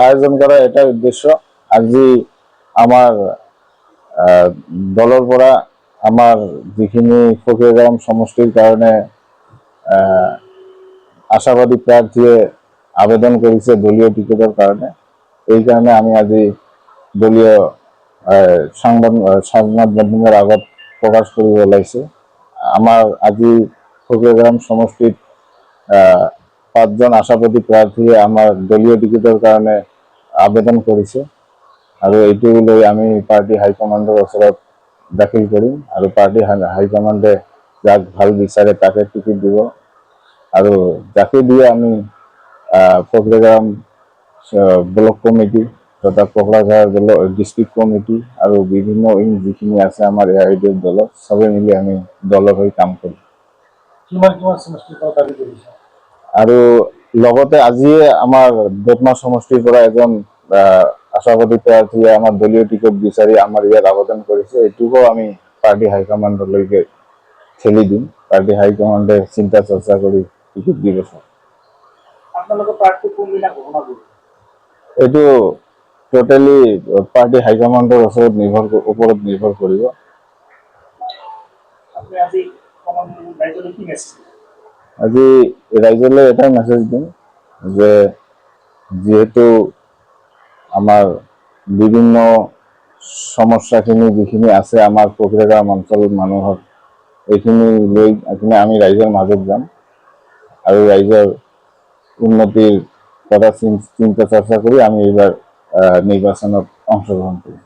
আয়োজন কৰা এটা উদ্দেশ্য। আজি আমাৰ দলৰ পৰা আমাৰ যিখিনি ফকিৰগাঁও সমষ্টিৰ কাৰণে আশাবাদী প্ৰাৰ্থীয়ে আবেদন কৰিছে দলীয় টিকেটৰ কাৰণে। এই কাৰণে আমি আজি দলীয় সংবাদ মাধ্যমৰ আগত প্ৰকাশ কৰিব ওলাইছে। আমাৰ আজি ফকিৰগাঁও সমষ্টিত 5জন আশাবাদী প্ৰাৰ্থীয়ে আমাৰ দলীয় টিকেটৰ কাৰণে আবেদন কৰিছে আৰু এইটো লৈ আমি পাৰ্টি হাইকমাণ্ডৰ ওচৰত দাখিল কৰিম আৰু পাৰ্টি হাইকমাণ্ডে যাক ভাল বিচাৰে তাকে টিকেট দিব আৰু যাকে দিয়ে আমি ফকিৰগাঁও ব্লক কমিটি তথা কোকৰাঝাৰ ডিষ্ট্ৰিক্ট কমিটি আৰু বিভিন্ন উইং যিখিনি আছে আমাৰ এআইডিএফ দলত সবে মিলি আমি দলৰ হৈ কাম কৰিম। আৰু লগতে আজিয়ে আমাৰ বেতমা সমষ্টিৰ পৰা এজন আশাবাদী প্ৰাৰ্থীয়ে আমাৰ দলীয় টিকেট বিচাৰি আমাৰ ইয়াত আবেদন কৰিছে। এইটোকো আমি পাৰ্টি হাইকমাণ্ডলৈকে ঠেলি দিম। পাৰ্টি হাইকমাণ্ডে চিন্তা চৰ্চা কৰি টিকেট দিব। এইটো টোটেলি পাৰ্টি হাইকমাণ্ডৰ ওপৰত নিৰ্ভৰ কৰিব। আজি ৰাইজলৈ এটাই মেছেজ দিম যে যেহেতু আমাৰ বিভিন্ন সমস্যাখিনি যিখিনি আছে আমাৰ ফকিৰগাঁও অঞ্চলৰ মানুহৰ, এইখিনি লৈ আমি ৰাইজৰ মাজত যাম আৰু ৰাইজৰ উন্নতিৰ কথা চিন্তা চৰ্চা কৰি আমি এইবাৰ নিৰ্বাচনত অংশগ্ৰহণ কৰিম।